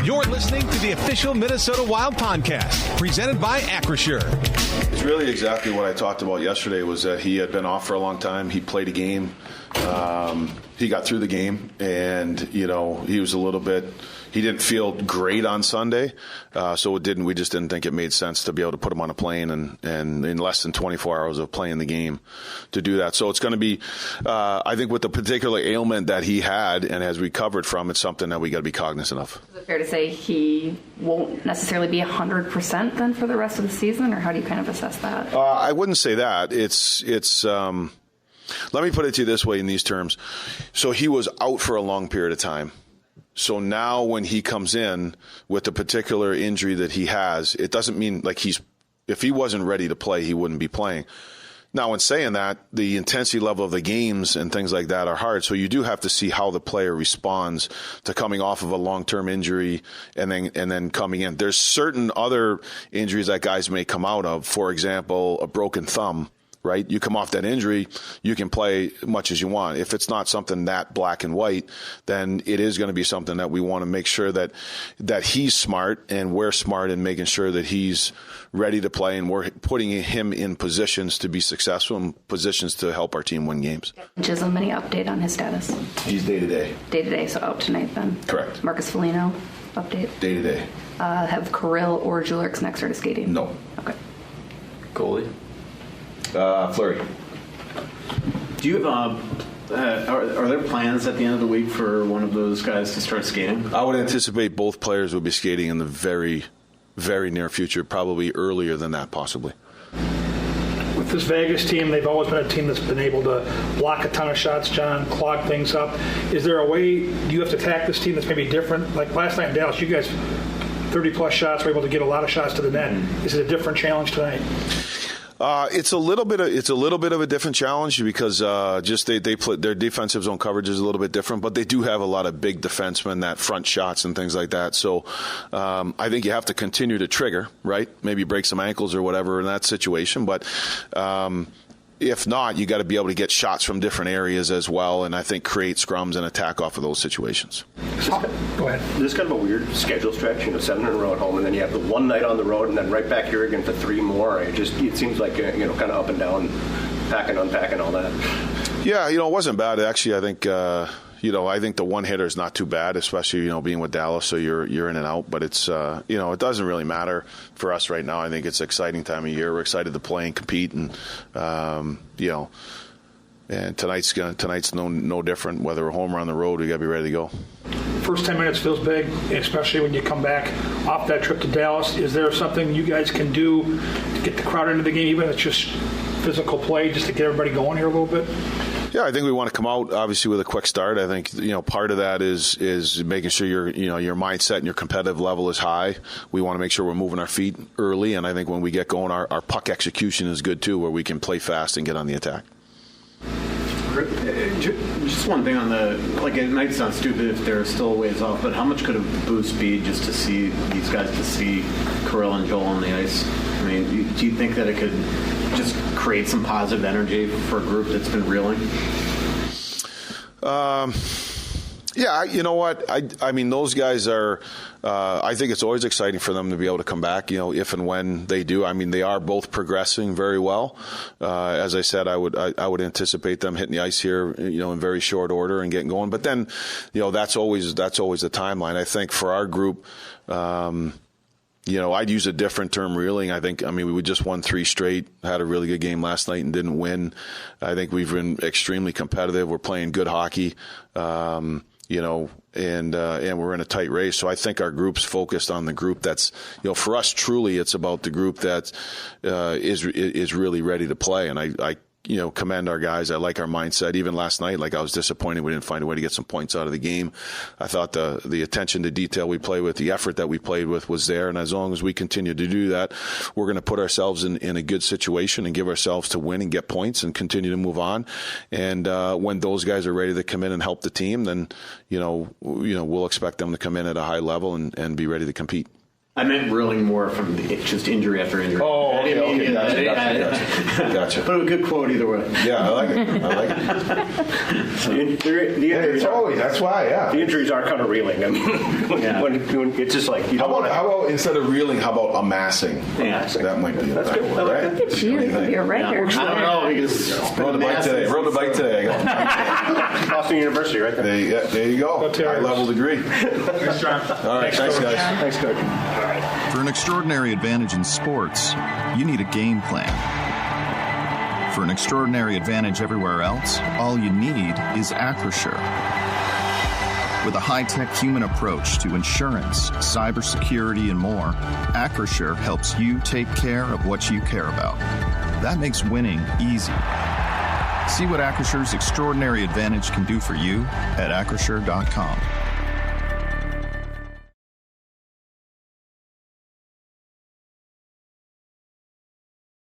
You're listening to the official Minnesota Wild podcast, presented by Acrisure. It's really exactly what I talked about yesterday, was that he had been off for a long time. He played a game. He got through the game, and, he was a little bit – he didn't feel great on Sunday, so we just didn't think it made sense to be able to put him on a plane and in less than 24 hours of playing the game to do that. So it's going to be, I think with the particular ailment that he had and has recovered from, it's something that we got to be cognizant of. Is it fair to say he won't necessarily be 100% then for the rest of the season, or how do you kind of assess that? I wouldn't say that. It's let me put it to you this way in these terms. So he was out for a long period of time. So now when he comes in with the particular injury that he has, it doesn't mean like if he wasn't ready to play, he wouldn't be playing. Now, in saying that, the intensity level of the games and things like that are hard. So you do have to see how the player responds to coming off of a long-term injury and then coming in. There's certain other injuries that guys may come out of. For example, a broken thumb. Right? You come off that injury, you can play much as you want. If it's not something that black and white, then it is going to be something that we want to make sure that he's smart and we're smart in making sure that he's ready to play, and we're putting him in positions to be successful and positions to help our team win games. Chisholm, any update on his status? He's day-to-day. Day-to-day, so out tonight then? Correct. Marcus Foligno, update? Day-to-day. Have Kirill or Juliks next started skating? No. Okay. Goalie? Fleury. Do you have, are there plans at the end of the week for one of those guys to start skating? I would anticipate both players will be skating in the very, very near future, probably earlier than that, possibly. With this Vegas team, they've always been a team that's been able to block a ton of shots, John, clog things up. Is there a way you have to attack this team that's maybe different? Like last night in Dallas, you guys 30-plus shots, were able to get a lot of shots to the net. Is it a different challenge tonight? It's a little bit of a different challenge because they play, their defensive zone coverage is a little bit different, but they do have a lot of big defensemen that front shots and things like that. So I think you have to continue to trigger, right? Maybe break some ankles or whatever in that situation, but if not, you got to be able to get shots from different areas as well, and I think create scrums and attack off of those situations. Go ahead. This is kind of a weird schedule stretch, 7 in a row at home, and then you have the one night on the road, and then right back here again for 3 more. It seems like kind of up and down, packing, unpacking, all that. Yeah, it wasn't bad actually. I think. I think the one hitter is not too bad, especially, being with Dallas, so you're in and out. But it's, it doesn't really matter for us right now. I think it's an exciting time of year. We're excited to play and compete, and, and tonight's no different. Whether we're home or on the road, we got to be ready to go. First 10 minutes feels big, especially when you come back off that trip to Dallas. Is there something you guys can do to get the crowd into the game, even if it's just physical play, just to get everybody going here a little bit? Yeah, I think we want to come out obviously with a quick start. I think part of that is making sure your mindset and your competitive level is high. We want to make sure we're moving our feet early, and I think when we get going, our puck execution is good too, where we can play fast and get on the attack. Just one thing on it might sound stupid if they're still a ways off, but how much could a boost be just to see these guys, to see Kirill and Joel on the ice? I mean, do you think that it could just create some positive energy for a group that's been reeling? Yeah, you know what? I mean, those guys are. I think it's always exciting for them to be able to come back. If and when they do. I mean, they are both progressing very well. As I said, I would anticipate them hitting the ice here, in very short order and getting going. But then, that's always the timeline. I think for our group. I'd use a different term, reeling. We just won 3 straight, had a really good game last night and didn't win. I think we've been extremely competitive. We're playing good hockey, and we're in a tight race. So I think our group's focused on the group that's, for us, truly, it's about the group that is really ready to play. And I commend our guys. I like our mindset. Even last night, I was disappointed we didn't find a way to get some points out of the game. I thought the attention to detail we play with, the effort that we played with was there. And as long as we continue to do that, we're going to put ourselves in a good situation and give ourselves to win and get points and continue to move on. And when those guys are ready to come in and help the team, then, we'll expect them to come in at a high level and be ready to compete. I meant reeling more from just injury after injury. Oh, okay, gotcha. But a good quote either way. Yeah, I like it. That's why, The injuries are kind of reeling. I mean, when it's just like, how about instead of reeling, how about amassing? Yeah. That might be That's good. I like that. You're right here. I don't know, because Rode the bike today. Boston University, right there. There you go. High level degree. All right, thanks guys. Thanks, Coach. For an extraordinary advantage in sports, you need a game plan. For an extraordinary advantage everywhere else, all you need is Acrisure. With a high-tech human approach to insurance, cybersecurity, and more, Acrisure helps you take care of what you care about. That makes winning easy. See what Acrisure's extraordinary advantage can do for you at Acrisure.com.